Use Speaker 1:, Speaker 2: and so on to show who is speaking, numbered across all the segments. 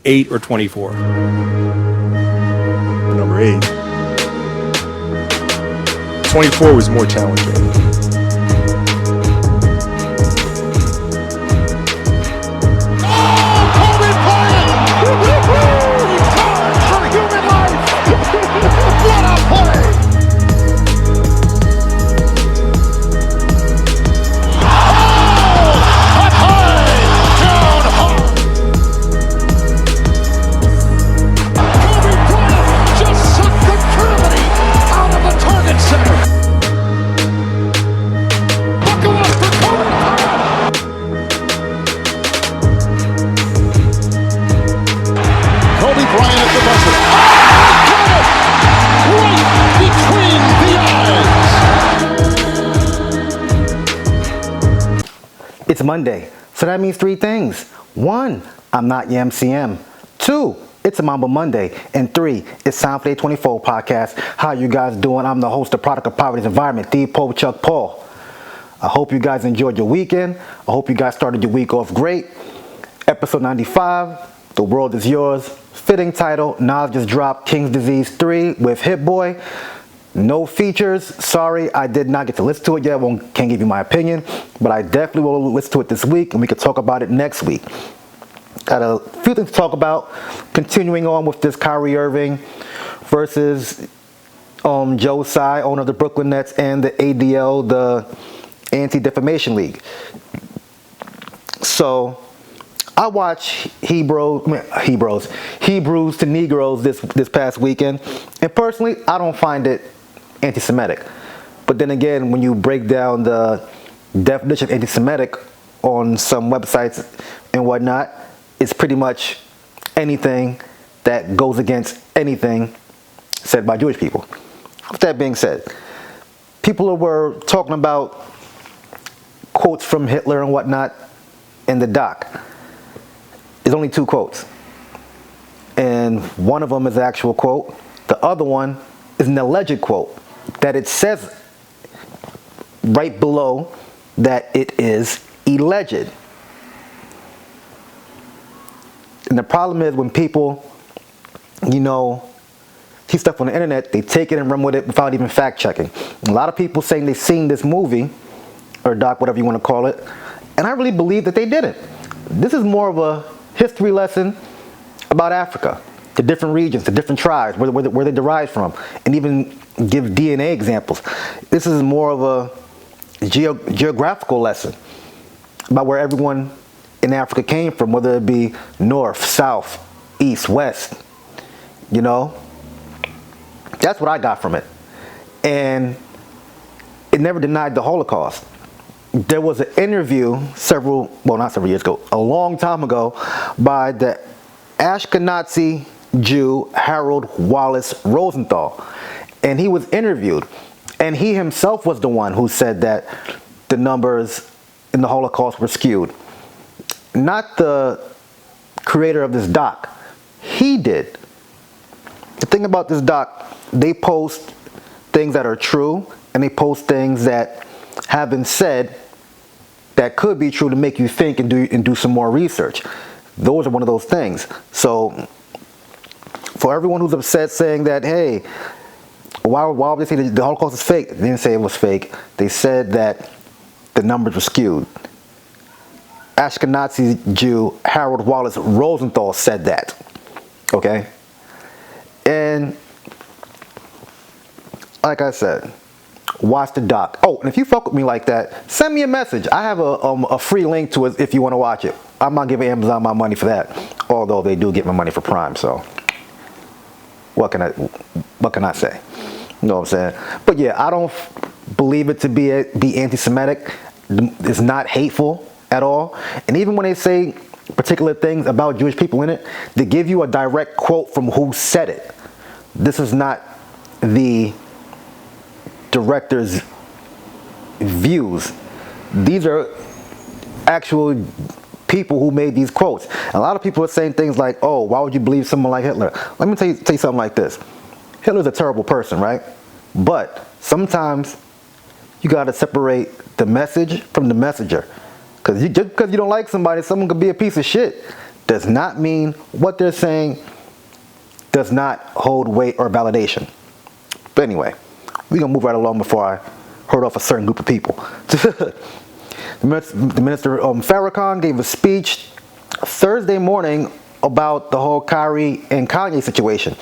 Speaker 1: 8 or 24?
Speaker 2: Number 8. 24 was more challenging.
Speaker 3: It's Monday, so that means 3 things. 1, I'm not your MCM. 2, it's a Mamba Monday. And 3, it's time for the 24 podcast. How you guys doing? I'm the host of Product of Poverty's Environment, the Pope Chuck Paul. I hope you guys enjoyed your weekend. I hope you guys started your week off great. Episode 95, The World Is Yours. Fitting title, Myles just dropped King's Disease 3 with Hit Boy. No features. Sorry, I did not get to listen to it yet. Can't give you my opinion, but I definitely will listen to it this week, and we can talk about it next week. Got a few things to talk about. Continuing on with this Kyrie Irving versus Tsai, owner of the Brooklyn Nets, and the ADL, the Anti-Defamation League. So I watched Hebrews to Negroes this past weekend, and personally, I don't find it anti-Semitic. But then again, when you break down the definition of anti-Semitic on some websites and whatnot, it's pretty much anything that goes against anything said by Jewish people. With that being said, people were talking about quotes from Hitler and whatnot in the doc. There's only 2 quotes, and one of them is an actual quote. The other one is an alleged quote that it says right below that it is alleged. And the problem is when people, see stuff on the internet, they take it and run with it without even fact checking. A lot of people saying they've seen this movie, or doc, whatever you want to call it, and I really believe that they didn't. This is more of a history lesson about Africa, the different regions, the different tribes, where they derive from, and even give DNA examples. This is more of a geographical lesson about where everyone in Africa came from, whether it be north, south, east, west. That's what I got from it. And it never denied the Holocaust. There was an interview not several years ago, a long time ago, by the Ashkenazi Jew Harold Wallace Rosenthal. And he was interviewed. And he himself was the one who said that the numbers in the Holocaust were skewed. Not the creator of this doc. He did. The thing about this doc, they post things that are true, and they post things that have been said that could be true to make you think and do some more research. Those are one of those things. So for everyone who's upset saying that, hey, why would they say the Holocaust is fake? They didn't say it was fake. They said that the numbers were skewed. Ashkenazi Jew Harold Wallace Rosenthal said that. Okay? And like I said, watch the doc. Oh, and if you fuck with me like that, send me a message. I have a free link to it if you want to watch it. I'm not giving Amazon my money for that, although they do get my money for Prime. So what can I say? You know what I'm saying? But yeah, I don't believe it to be anti-Semitic. It's not hateful at all. And even when they say particular things about Jewish people in it, they give you a direct quote from who said it. This is not the director's views. These are actual people who made these quotes. And a lot of people are saying things like, oh, why would you believe someone like Hitler? Let me tell you something like this. Hitler's a terrible person, right? But sometimes you got to separate the message from the messenger. Just because you don't like somebody, someone could be a piece of shit. does not mean what they're saying does not hold weight or validation. But anyway, we're going to move right along before I hurt off a certain group of people. The Minister Farrakhan gave a speech Thursday morning about the whole Kyrie and Kanye situation.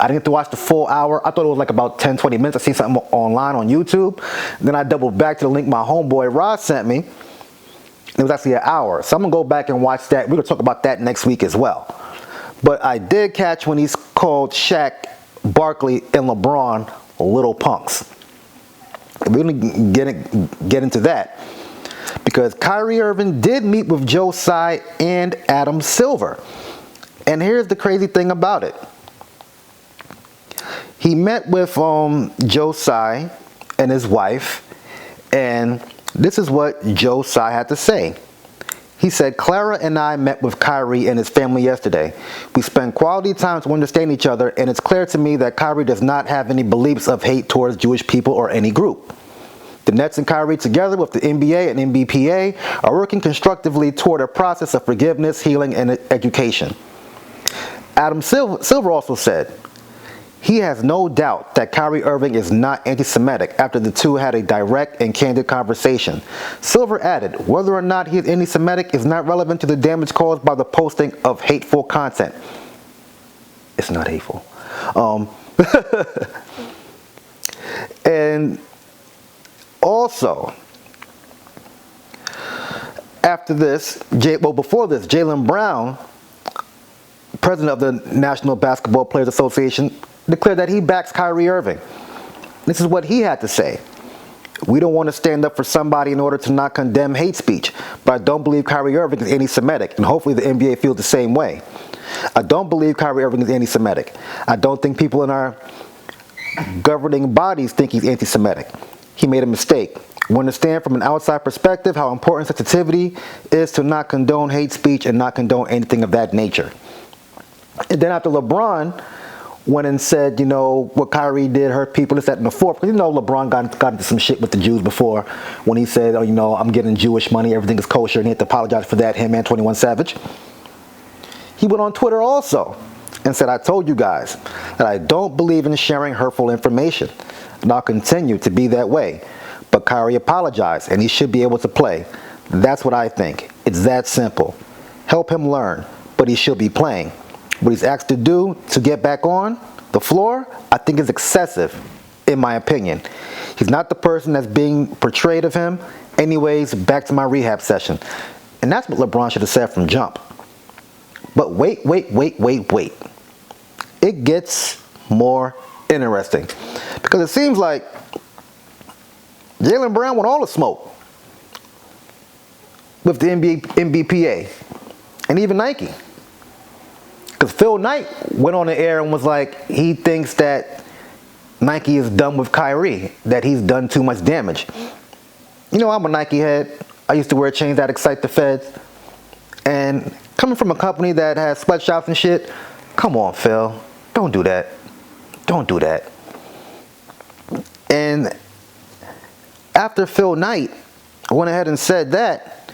Speaker 3: I didn't get to watch the full hour. I thought it was like about 10-20 minutes. I seen something online on YouTube. Then I doubled back to the link my homeboy Rod sent me. It was actually an hour. So I'm going to go back and watch that. We're going to talk about that next week as well. But I did catch when he's called Shaq, Barkley, and LeBron little punks. We're going to get into that. Because Kyrie Irving did meet with Joe Tsai and Adam Silver. And here's the crazy thing about it. He met with Joe Tsai and his wife, and this is what Joe Tsai had to say. He said, Clara and I met with Kyrie and his family yesterday. We spent quality time to understand each other, and it's clear to me that Kyrie does not have any beliefs of hate towards Jewish people or any group. The Nets and Kyrie, together with the NBA and NBPA, are working constructively toward a process of forgiveness, healing, and education. Adam Silver also said, he has no doubt that Kyrie Irving is not anti-Semitic after the two had a direct and candid conversation. Silver added, whether or not he is anti-Semitic is not relevant to the damage caused by the posting of hateful content. It's not hateful. And also, before this, Jaylen Brown, president of the National Basketball Players Association, declared that he backs Kyrie Irving. This is what he had to say. We don't want to stand up for somebody in order to not condemn hate speech, but I don't believe Kyrie Irving is anti-Semitic, and hopefully the NBA feels the same way. I don't believe Kyrie Irving is anti-Semitic. I don't think people in our governing bodies think he's anti-Semitic. He made a mistake. We understand from an outside perspective how important sensitivity is to not condone hate speech and not condone anything of that nature. And then after LeBron went and said, you know, what Kyrie did hurt people, this, that, and the fourth. Because, you know, LeBron got into some shit with the Jews before when he said, oh, you know, I'm getting Jewish money, everything is kosher, and he had to apologize for that, him and 21 Savage. He went on Twitter also and said, I told you guys that I don't believe in sharing hurtful information, and I'll continue to be that way. But Kyrie apologized, and he should be able to play. That's what I think. It's that simple. Help him learn, but he should be playing. What he's asked to do to get back on the floor, I think is excessive, in my opinion. He's not the person that's being portrayed of him. Anyways, back to my rehab session. And that's what LeBron should have said from jump. But wait. It gets more interesting. Because it seems like Jaylen Brown want all the smoke with the NBPA and even Nike. Because Phil Knight went on the air and was like, he thinks that Nike is done with Kyrie, that he's done too much damage. You know, I'm a Nike head. I used to wear chains that excite the feds. And coming from a company that has sweatshops and shit, come on, Phil. Don't do that. Don't do that. And after Phil Knight went ahead and said that,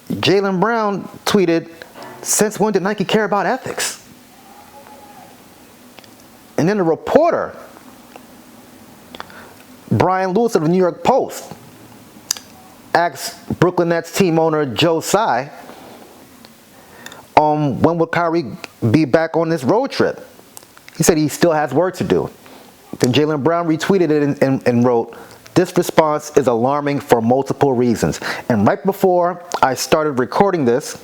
Speaker 3: Jaylen Brown tweeted, since when did Nike care about ethics? And then the reporter, Brian Lewis of the New York Post, asked Brooklyn Nets team owner Joe Tsai, when will Kyrie be back on this road trip? He said he still has work to do. Then Jaylen Brown retweeted it and wrote, this response is alarming for multiple reasons. And right before I started recording this,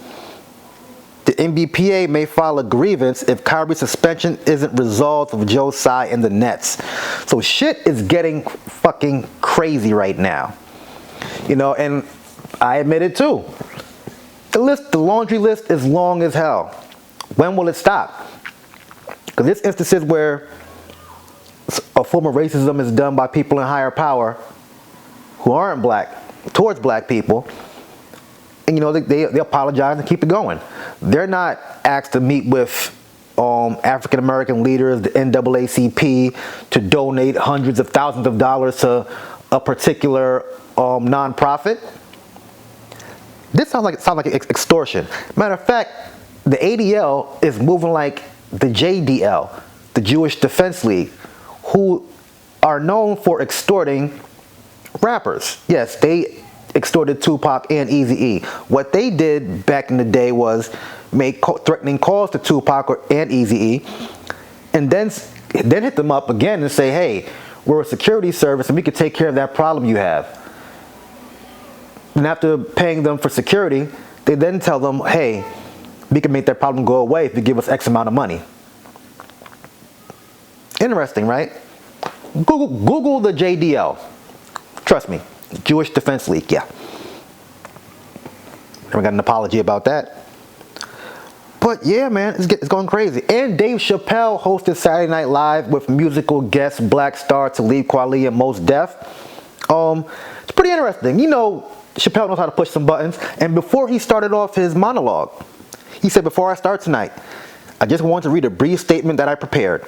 Speaker 3: the NBPA may file a grievance if Kyrie's suspension isn't resolved with Joe Tsai and the Nets. So shit is getting fucking crazy right now. You know, and I admit it too. The laundry list is long as hell. When will it stop? Because there's instances where a form of racism is done by people in higher power who aren't black, towards black people. And, you know, they apologize and keep it going. They're not asked to meet with African-American leaders, the NAACP, to donate hundreds of thousands of dollars to a particular nonprofit. This sounds like extortion. Matter of fact, the ADL is moving like the JDL, the Jewish Defense League, who are known for extorting rappers. Yes, they extorted Tupac and Eazy-E. What they did back in the day was make threatening calls to Tupac and Eazy-E, and then hit them up again and say, hey, we're a security service and we could take care of that problem you have. And after paying them for security, they then tell them, hey, we can make that problem go away if you give us X amount of money. Interesting, right? Google the JDL. Trust me, Jewish Defense League, yeah. Never got an apology about that. But yeah, man, it's going crazy. And Dave Chappelle hosted Saturday Night Live with musical guests Black Star, Talib Kweli, and Mos Def. It's pretty interesting. You know, Chappelle knows how to push some buttons. And before he started off his monologue, he said, before I start tonight, I just want to read a brief statement that I prepared.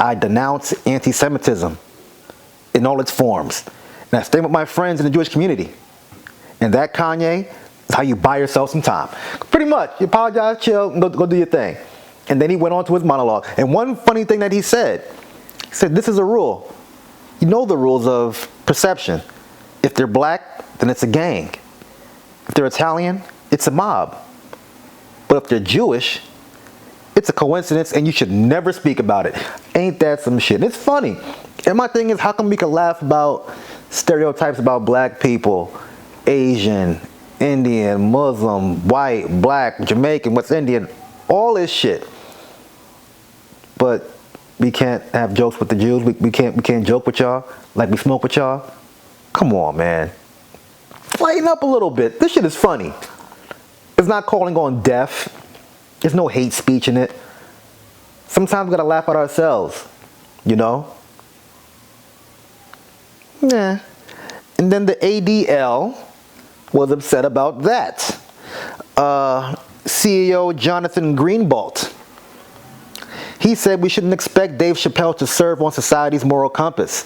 Speaker 3: I denounce anti-Semitism in all its forms. And I stand with my friends in the Jewish community. And that, Kanye, is how you buy yourself some time. Pretty much. You apologize, chill, go do your thing. And then he went on to his monologue. And one funny thing that he said, this is a rule. You know the rules of perception. If they're black, then it's a gang. If they're Italian, it's a mob. But if they're Jewish, it's a coincidence and you should never speak about it. Ain't that some shit? It's funny. And my thing is, how come we can laugh about stereotypes about black people, Asian, Indian, Muslim, white, black, Jamaican, West Indian, all this shit. But we can't have jokes with the Jews. We can't joke with y'all like we smoke with y'all. Come on, man. Lighten up a little bit. This shit is funny. It's not calling on death. There's no hate speech in it. Sometimes we gotta laugh at ourselves, you know? Yeah. And then the ADL was upset about that. CEO Jonathan Greenblatt, he said we shouldn't expect Dave Chappelle to serve on society's moral compass.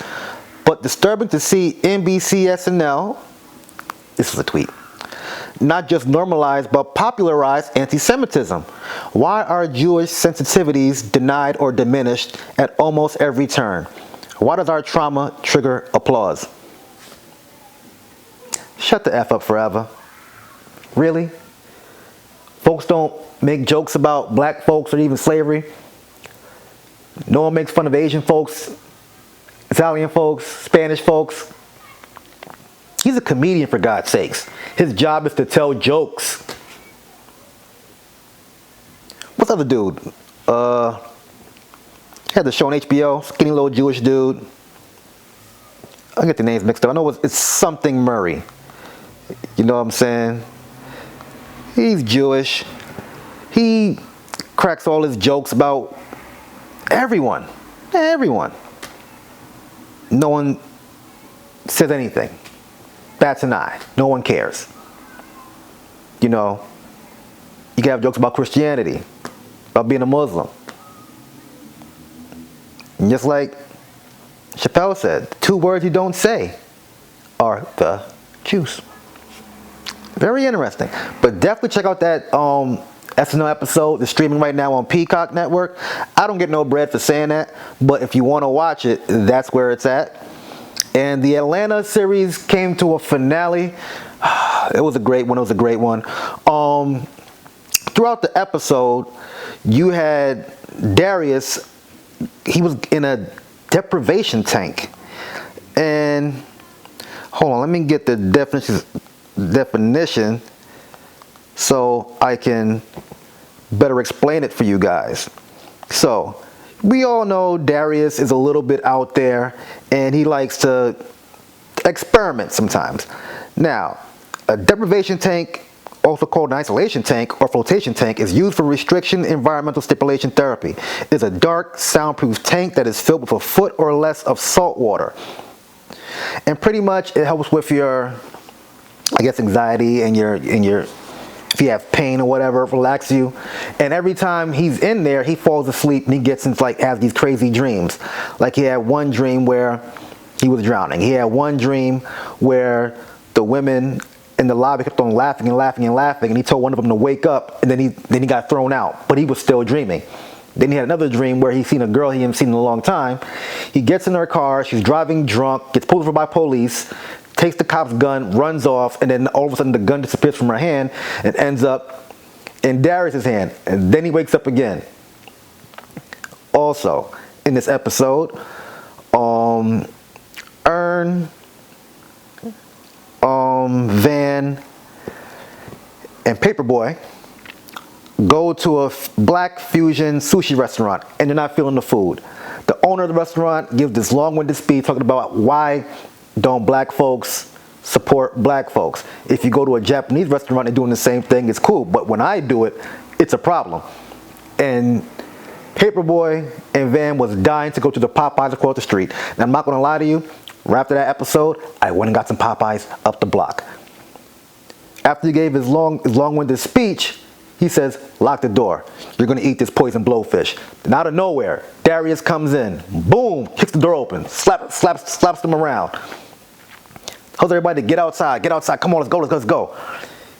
Speaker 3: But disturbing to see NBC SNL, this was a tweet, not just normalize but popularize anti-Semitism. Why are Jewish sensitivities denied or diminished at almost every turn? Why does our trauma trigger applause? Shut the F up forever. Really? Folks don't make jokes about black folks or even slavery. No one makes fun of Asian folks, Italian folks, Spanish folks. He's a comedian, for God's sakes. His job is to tell jokes. What's the other dude? Had the show on HBO, skinny little Jewish dude. I get the names mixed up. I know it's something Murray. You know what I'm saying? He's Jewish. He cracks all his jokes about everyone. Everyone. No one says anything. Bats an eye. No one cares. You know, you can have jokes about Christianity, about being a Muslim. And just like Chappelle said, 2 words you don't say are the Jews. Very interesting. But definitely check out that SNL episode. It's streaming right now on Peacock Network. I don't get no bread for saying that, but if you want to watch it, that's where it's at. And the Atlanta series came to a finale. It was a great one. Throughout the episode, you had Darius. He was in a deprivation tank. And hold on, let me get the definition so I can better explain it for you guys. So, we all know Darius is a little bit out there and he likes to experiment sometimes. Now, a deprivation tank, also called an isolation tank or flotation tank, is used for restriction environmental stipulation therapy. It's a dark, soundproof tank that is filled with a foot or less of salt water. And pretty much it helps with your, I guess, anxiety and your if you have pain or whatever, it relaxes you. And every time he's in there, he falls asleep and he gets into has these crazy dreams. Like he had one dream where he was drowning. He had one dream where the women in the lobby kept on laughing and laughing and laughing, and he told one of them to wake up, and then he got thrown out, but he was still dreaming. Then he had another dream where he seen a girl he hadn't seen in a long time. He gets in her car, she's driving drunk, gets pulled over by police, takes the cop's gun, runs off, and then all of a sudden the gun disappears from her hand and ends up in Darius's hand, and then he wakes up again. Also, in this episode, Earn, Van, and Paperboy go to a black fusion sushi restaurant, and they're not feeling the food. The owner of the restaurant gives this long-winded speech talking about why don't black folks support black folks. If you go to a Japanese restaurant and doing the same thing, it's cool, but when I do it, it's a problem. And Paperboy and Van was dying to go to the Popeyes across the street. And I'm not gonna lie to you, right after that episode, I went and got some Popeyes up the block. After he gave his long-winded speech, he says, lock the door. You're gonna eat this poison blowfish. Then out of nowhere, Darius comes in, boom, kicks the door open, slaps them around. Tells everybody to get outside, come on, let's go.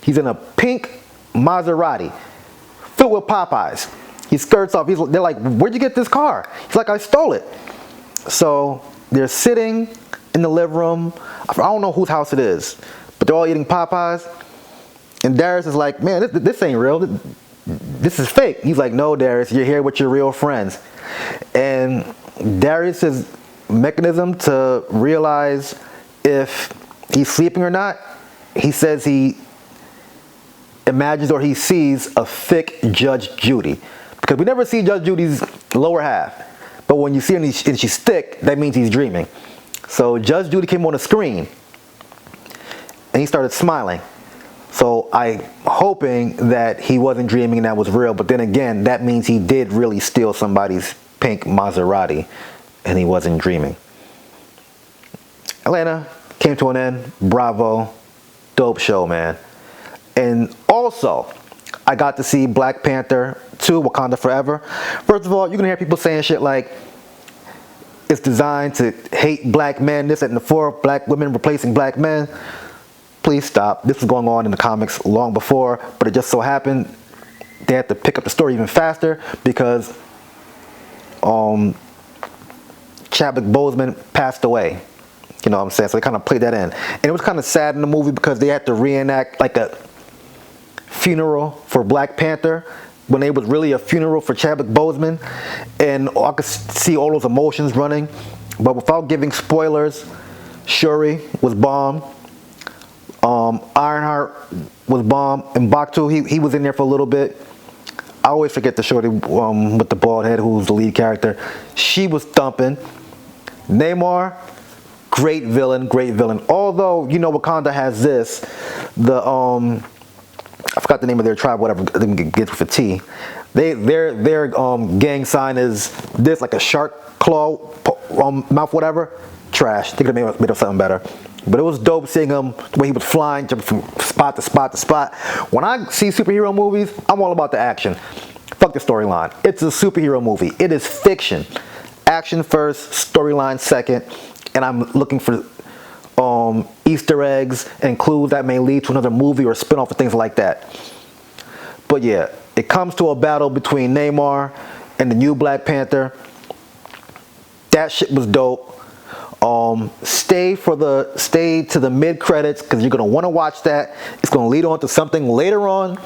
Speaker 3: He's in a pink Maserati, filled with Popeyes. He skirts off, they're like, where'd you get this car? He's like, I stole it. So they're sitting in the living room. I don't know whose house it is, but they're all eating Popeyes. And Darius is like, man, this ain't real. This is fake. He's like, no, Darius, you're here with your real friends. And Darius's mechanism to realize if he's sleeping or not, he says he imagines or he sees a thick Judge Judy. Because we never see Judge Judy's lower half. But when you see her and she's thick, that means he's dreaming. So Judge Judy came on the screen, and he started smiling. So I'm hoping that he wasn't dreaming and that was real, but then again, that means he did really steal somebody's pink Maserati and he wasn't dreaming. Atlanta came to an end. Bravo. Dope show, man. And also, I got to see Black Panther 2, Wakanda Forever. First of all, you're going to hear people saying shit like, it's designed to hate black men, this and the four, black women replacing black men. Please stop. This was going on in the comics long before, but it just so happened they had to pick up the story even faster because Chadwick Boseman passed away. You know what I'm saying? So they kind of played that in. And it was kind of sad in the movie because they had to reenact like a funeral for Black Panther when it was really a funeral for Chadwick Boseman. And I could see all those emotions running. But without giving spoilers, Shuri was bomb. Ironheart was bomb, and Bakhtu, he was in there for a little bit. I always forget the shorty with the bald head who's the lead character. She was thumping. Namor, great villain. Although, you know, Wakanda has this, I forgot the name of their tribe, whatever, I think it gets with a T. Their gang sign is this, like a shark claw, mouth, whatever. Trash. Think they made up something better. But it was dope seeing him, the way he was flying, jumping from spot to spot to spot. When I see superhero movies, I'm all about the action. Fuck the storyline. It's a superhero movie. It is fiction. Action first, storyline second. And I'm looking for Easter eggs and clues that may lead to another movie or spin-off or things like that. But yeah, it comes to a battle between Namor and the new Black Panther. That shit was dope. Stay to the mid credits because you're gonna want to watch that. It's gonna lead on to something later on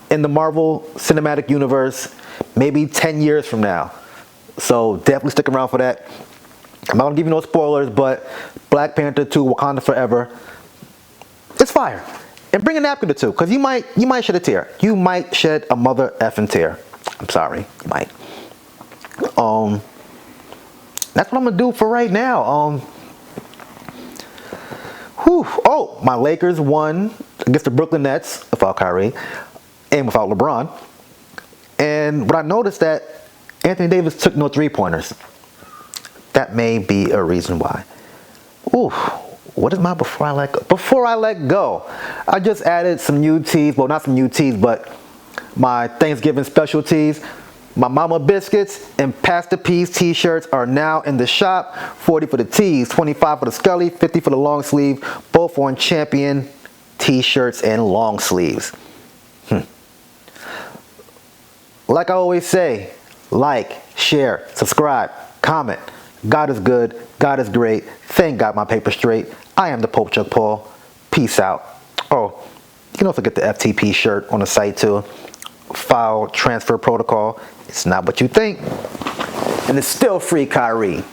Speaker 3: in the Marvel Cinematic Universe, maybe 10 years from now. So definitely stick around for that. I'm not gonna give you no spoilers, but Black Panther 2, Wakanda Forever, it's fire. And bring a napkin or two, because you might shed a tear. You might shed a mother effing tear. I'm sorry, you might. That's what I'm gonna do for right now. Oh, my Lakers won against the Brooklyn Nets without Kyrie and without LeBron. And what I noticed that Anthony Davis took no three-pointers. That may be a reason why. What is my before I let go? Before I let go, I just added some new tees. Well, not some new tees, but my Thanksgiving special tees. My Mama Biscuits and Pastor P's t-shirts are now in the shop. 40 for the tees, 25 for the Scully, 50 for the long sleeve, both on Champion t-shirts, and long sleeves. Like I always say, like, share, subscribe, comment. God is good. God is great. Thank God my paper's straight. I am the Pope Chuck Paul. Peace out. Oh, you can also get the FTP shirt on the site too. File transfer protocol. It's not what you think. And it's still free, Kyrie.